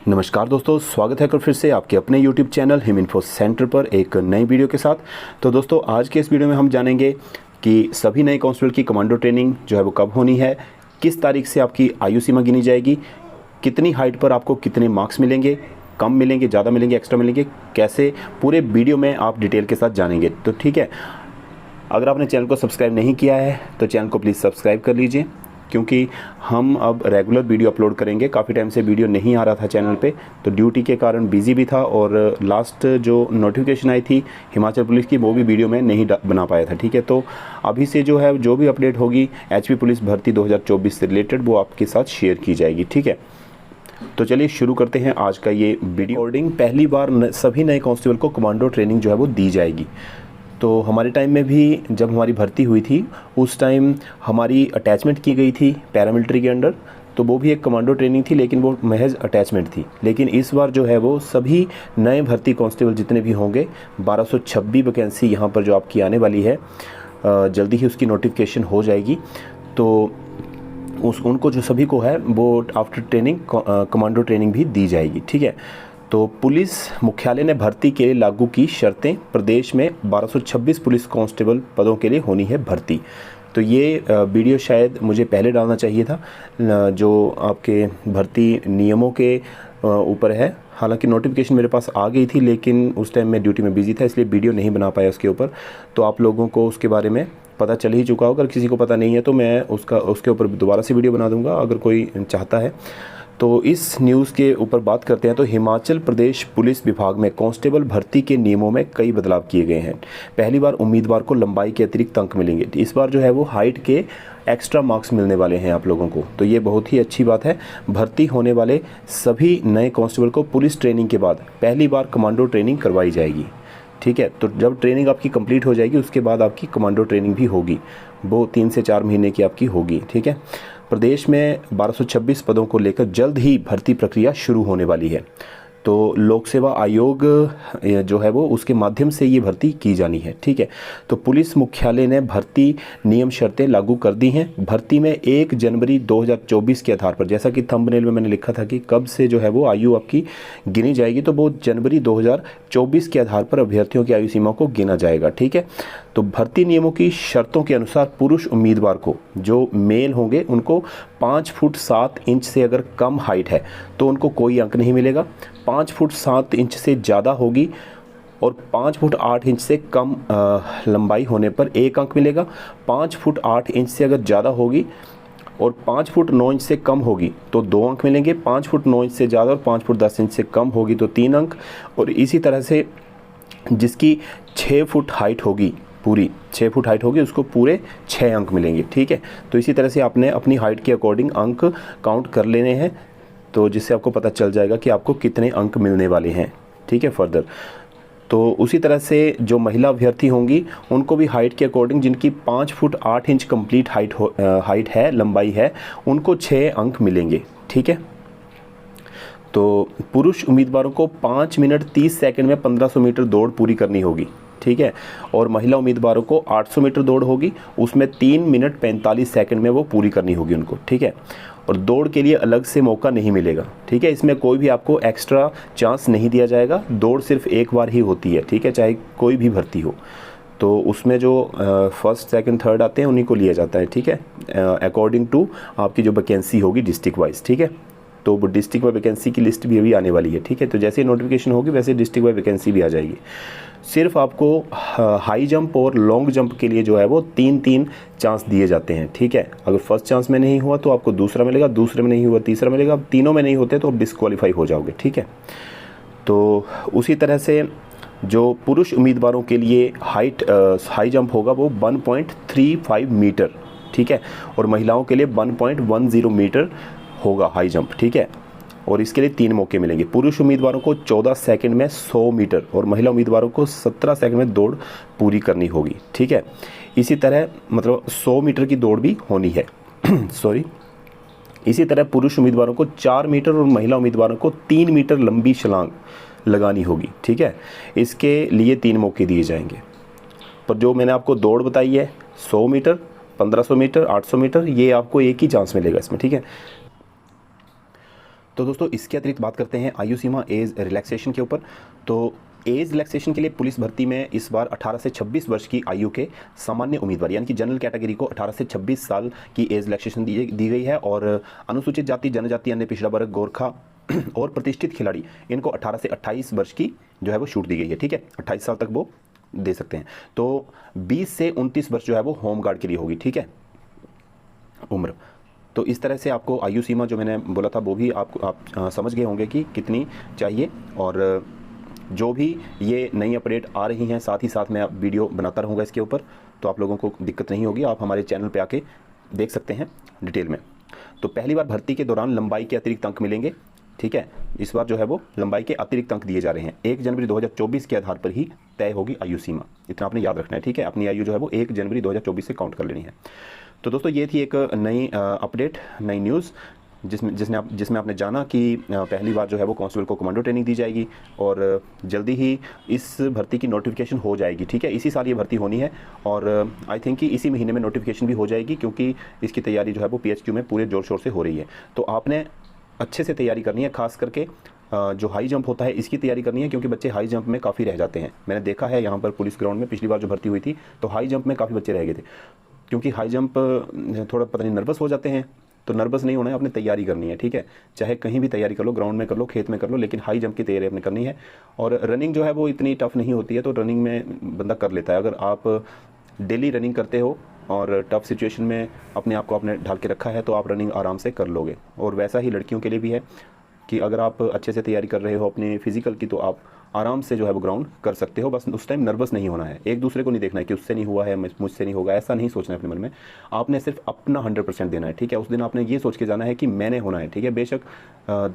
नमस्कार दोस्तों, स्वागत है एक बार फिर से आपके अपने YouTube channel him info centre पर एक नई वीडियो के साथ। तो दोस्तों आज के इस वीडियो में हम जानेंगे कि सभी नए कांस्टेबल की कमांडो ट्रेनिंग जो है वो कब होनी है, किस तारीख से आपकी आयु सीमा गिनी जाएगी, कितनी हाइट पर आपको कितने मार्क्स मिलेंगे, कम मिलेंगे, ज़्यादा मिलेंगे, एक्स्ट्रा मिलेंगे, कैसे पूरे वीडियो में आप डिटेल के साथ जानेंगे। तो ठीक है, अगर आपने चैनल को सब्सक्राइब नहीं किया है तो चैनल को प्लीज़ सब्सक्राइब कर लीजिए, क्योंकि हम अब रेगुलर वीडियो अपलोड करेंगे। काफ़ी टाइम से वीडियो नहीं आ रहा था चैनल पे, तो ड्यूटी के कारण बिज़ी भी था और लास्ट जो नोटिफिकेशन आई थी हिमाचल पुलिस की वो भी वीडियो में नहीं बना पाया था। ठीक है, तो अभी से जो है जो भी अपडेट होगी एचपी पुलिस भर्ती 2024 से रिलेटेड वो आपके साथ शेयर की जाएगी। ठीक है, तो चलिए शुरू करते हैं आज का ये वीडियो रिकॉर्डिंग। पहली बार सभी नए कांस्टेबल को कमांडो ट्रेनिंग जो है वो दी जाएगी। तो हमारे टाइम में भी जब हमारी भर्ती हुई थी उस टाइम हमारी अटैचमेंट की गई थी पैरामिलिट्री के अंडर, तो वो भी एक कमांडो ट्रेनिंग थी, लेकिन वो महज अटैचमेंट थी। लेकिन इस बार जो है वो सभी नए भर्ती कांस्टेबल जितने भी होंगे 1226 वैकेंसी यहाँ पर जो आपकी आने वाली है, जल्दी ही उसकी नोटिफिकेशन हो जाएगी। तो उनको जो सभी को है वो आफ्टर ट्रेनिंग कमांडो ट्रेनिंग भी दी जाएगी। ठीक है, तो पुलिस मुख्यालय ने भर्ती के लिए लागू की शर्तें। प्रदेश में 1226 पुलिस कांस्टेबल पदों के लिए होनी है भर्ती। तो ये वीडियो शायद मुझे पहले डालना चाहिए था, जो आपके भर्ती नियमों के ऊपर है। हालांकि नोटिफिकेशन मेरे पास आ गई थी, लेकिन उस टाइम मैं ड्यूटी में बिजी था, इसलिए वीडियो नहीं बना पाया उसके ऊपर। तो आप लोगों को उसके बारे में पता चल ही चुका होगा। अगर किसी को पता नहीं है तो मैं उसके ऊपर दोबारा से वीडियो बना दूंगा अगर कोई चाहता है। तो इस न्यूज़ के ऊपर बात करते हैं। तो हिमाचल प्रदेश पुलिस विभाग में कांस्टेबल भर्ती के नियमों में कई बदलाव किए गए हैं। पहली बार उम्मीदवार को लंबाई के अतिरिक्त अंक मिलेंगे। इस बार जो है वो हाइट के एक्स्ट्रा मार्क्स मिलने वाले हैं आप लोगों को, तो ये बहुत ही अच्छी बात है। भर्ती होने वाले सभी नए कांस्टेबल को पुलिस ट्रेनिंग के बाद पहली बार कमांडो ट्रेनिंग करवाई जाएगी। ठीक है, तो जब ट्रेनिंग आपकी कंप्लीट हो जाएगी उसके बाद आपकी कमांडो ट्रेनिंग भी होगी, वो 3 से 4 महीने की आपकी होगी। ठीक है, प्रदेश में 1226 पदों को लेकर जल्द ही भर्ती प्रक्रिया शुरू होने वाली है। तो लोक सेवा आयोग जो है वो उसके माध्यम से ये भर्ती की जानी है। ठीक है, तो पुलिस मुख्यालय ने भर्ती नियम शर्तें लागू कर दी हैं। भर्ती में 1 जनवरी 2024 के आधार पर, जैसा कि थंबनेल में मैंने लिखा था कि कब से जो है वो आयु आपकी गिनी जाएगी, तो वो जनवरी 2024 के आधार पर अभ्यर्थियों की आयु सीमा को गिना जाएगा। ठीक है, तो भर्ती नियमों की शर्तों के अनुसार पुरुष उम्मीदवार को, जो मेल होंगे, उनको 5 फुट 7 इंच से अगर कम हाइट है तो उनको कोई अंक नहीं मिलेगा। 5 फुट 7 इंच से ज़्यादा होगी और 5 फुट 8 इंच से कम लंबाई होने पर 1 अंक मिलेगा। 5 फुट 8 इंच से अगर ज़्यादा होगी और 5 फुट 9 इंच से कम होगी तो 2 अंक मिलेंगे। 5 फुट 9 इंच से ज़्यादा और 5 फुट 10 इंच से कम होगी तो 3 अंक। और इसी तरह से जिसकी 6 फुट हाइट होगी, पूरी 6 फुट हाइट होगी, उसको पूरे 6 अंक मिलेंगे। ठीक है, तो इसी तरह से आपने अपनी हाइट के अकॉर्डिंग अंक काउंट कर लेने हैं, तो जिससे आपको पता चल जाएगा कि आपको कितने अंक मिलने वाले हैं। ठीक है, फर्दर तो उसी तरह से जो महिला अभ्यर्थी होंगी उनको भी हाइट के अकॉर्डिंग, जिनकी 5 फुट 8 इंच कंप्लीट हाइट है, लंबाई है, उनको 6 अंक मिलेंगे। ठीक है, तो पुरुष उम्मीदवारों को 5 मिनट 30 सेकंड में 1500 मीटर दौड़ पूरी करनी होगी। ठीक है, और महिला उम्मीदवारों को 800 मीटर दौड़ होगी, उसमें 3 मिनट 45 सेकंड में वो पूरी करनी होगी उनको। ठीक है, और दौड़ के लिए अलग से मौका नहीं मिलेगा। ठीक है, इसमें कोई भी आपको एक्स्ट्रा चांस नहीं दिया जाएगा। दौड़ सिर्फ एक बार ही होती है। ठीक है, चाहे कोई भी भर्ती हो, तो उसमें जो फर्स्ट सेकंड थर्ड आते हैं उन्हीं को लिया जाता है। ठीक है, अकॉर्डिंग टू आपकी जो वैकेंसी होगी डिस्ट्रिक्ट वाइज। ठीक है, तो वो डिस्ट्रिक्ट वाइज वैकेंसी की लिस्ट भी अभी आने वाली है। ठीक है, तो जैसे नोटिफिकेशन होगी वैसे डिस्ट्रिक्ट वाइज वैकेंसी भी आ जाएगी। सिर्फ आपको हाई जंप और लॉन्ग जंप के लिए जो है वो 3-3 चांस दिए जाते हैं। ठीक है, अगर फर्स्ट चांस में नहीं हुआ तो आपको दूसरा मिलेगा, दूसरे में नहीं हुआ तीसरा मिलेगा, तीनों में नहीं होते तो आप डिस्क्वालीफाई हो जाओगे। ठीक है, तो उसी तरह से जो पुरुष उम्मीदवारों के लिए हाई जंप होगा वो 1.35 मीटर। ठीक है, और महिलाओं के लिए 1.10 मीटर होगा हाई जंप। ठीक है, और इसके लिए 3 मौके मिलेंगे। पुरुष उम्मीदवारों को 14 सेकंड में 100 मीटर और महिला उम्मीदवारों को 17 सेकंड में दौड़ पूरी करनी होगी। ठीक है, इसी तरह मतलब 100 मीटर की दौड़ भी होनी है सॉरी। इसी तरह पुरुष उम्मीदवारों को 4 मीटर और महिला उम्मीदवारों को 3 मीटर लंबी छलांग लगानी होगी। ठीक है, इसके लिए 3 मौके दिए जाएंगे। पर जो मैंने आपको दौड़ बताई है 100 मीटर, 1500 मीटर, 800 मीटर, ये आपको एक ही चांस मिलेगा इसमें। ठीक है, तो दोस्तों इसके अतिरिक्त बात करते हैं आयु सीमा एज रिलैक्सेशन के ऊपर। तो एज रिलैक्सेशन के लिए पुलिस भर्ती में इस बार 18 से 26 वर्ष की आयु के सामान्य उम्मीदवार यानी कि जनरल कैटेगरी को 18 से 26 साल की एज रिलैक्सेशन दी गई है, और अनुसूचित जाति, जनजाति, अन्य पिछड़ा वर्ग, गोरखा और प्रतिष्ठित खिलाड़ी इनको 18 से 28 वर्ष की जो है वो छूट दी गई है। ठीक है, 28 साल तक वो दे सकते हैं। तो 20 से 29 वर्ष जो है वो होम गार्ड के लिए होगी। ठीक है, उम्र। तो इस तरह से आपको आयु सीमा जो मैंने बोला था वो भी आप समझ गए होंगे कि कितनी चाहिए। और जो भी ये नई अपडेट आ रही हैं साथ ही साथ मैं वीडियो बनाता रहूँगा इसके ऊपर, तो आप लोगों को दिक्कत नहीं होगी, आप हमारे चैनल पे आके देख सकते हैं डिटेल में। तो पहली बार भर्ती के दौरान लंबाई के अतिरिक्त अंक मिलेंगे। ठीक है, इस बार जो है वो लंबाई के अतिरिक्त अंक दिए जा रहे हैं। 1 जनवरी 2024 के आधार पर ही तय होगी आयु सीमा, इतना आपने याद रखना है। ठीक है, अपनी आयु जो है वो 1 जनवरी 2024 से काउंट कर लेनी है। तो दोस्तों ये थी एक नई अपडेट, नई न्यूज़ जिसमें आपने जाना कि पहली बार जो है वो कांस्टेबल को कमांडो ट्रेनिंग दी जाएगी और जल्दी ही इस भर्ती की नोटिफिकेशन हो जाएगी। ठीक है, इसी साल ये भर्ती होनी है और आई थिंक कि इसी महीने में नोटिफिकेशन भी हो जाएगी, क्योंकि इसकी तैयारी जो है वो PHQ में पूरे ज़ोर शोर से हो रही है। तो आपने अच्छे से तैयारी करनी है, खास करके जो हाई जंप होता है इसकी तैयारी करनी है, क्योंकि बच्चे हाई जंप में काफ़ी रह जाते हैं। मैंने देखा है यहाँ पर पुलिस ग्राउंड में पिछली बार जो भर्ती हुई थी तो हाई जंप में काफ़ी बच्चे रह गए थे, क्योंकि हाई जंप थोड़ा पता नहीं नर्वस हो जाते हैं। तो नर्वस नहीं होना है, आपने तैयारी करनी है। ठीक है, चाहे कहीं भी तैयारी कर लो, ग्राउंड में कर लो, खेत में कर लो, लेकिन हाई जंप की तैयारी आपने करनी है। और रनिंग जो है वो इतनी टफ नहीं होती है, तो रनिंग में बंदा कर लेता है। अगर आप डेली रनिंग करते हो और टफ सिचुएशन में अपने आप को आपने ढाल के रखा है तो आप रनिंग आराम से कर लोगे। और वैसा ही लड़कियों के लिए भी है कि अगर आप अच्छे से तैयारी कर रहे हो अपने फिजिकल की, तो आप आराम से जो है वो ग्राउंड कर सकते हो। बस उस टाइम नर्वस नहीं होना है, एक दूसरे को नहीं देखना है कि उससे नहीं हुआ है मुझसे नहीं होगा, ऐसा नहीं सोचना है अपने मन में। आपने सिर्फ अपना 100% देना है। ठीक है, उस दिन आपने ये सोच के जाना है कि मैंने होना है। ठीक है, बेशक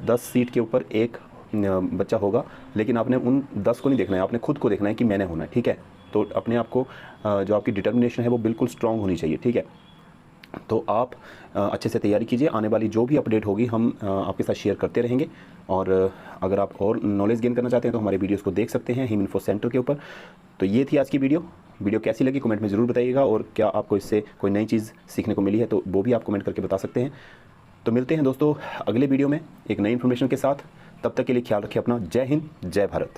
10 सीट के ऊपर एक बच्चा होगा, लेकिन आपने उन 10 को नहीं देखना है, आपने खुद को देखना है कि मैंने होना है। ठीक है, तो अपने आप को जो आपकी डिटर्मिनेशन है वो बिल्कुल स्ट्रांग होनी चाहिए। ठीक है, तो आप अच्छे से तैयारी कीजिए। आने वाली जो भी अपडेट होगी हम आपके साथ शेयर करते रहेंगे। और अगर आप और नॉलेज गेन करना चाहते हैं तो हमारे वीडियोस को देख सकते हैं हिम-इन्फो सेंटर के ऊपर। तो ये थी आज की वीडियो कैसी लगी कमेंट में ज़रूर बताइएगा, और क्या आपको इससे कोई नई चीज़ सीखने को मिली है तो वो भी आप कमेंट करके बता सकते हैं। तो मिलते हैं दोस्तों अगले वीडियो में एक नई इन्फॉर्मेशन के साथ। तब तक के लिए ख्याल रखिए अपना। जय हिंद, जय भारत।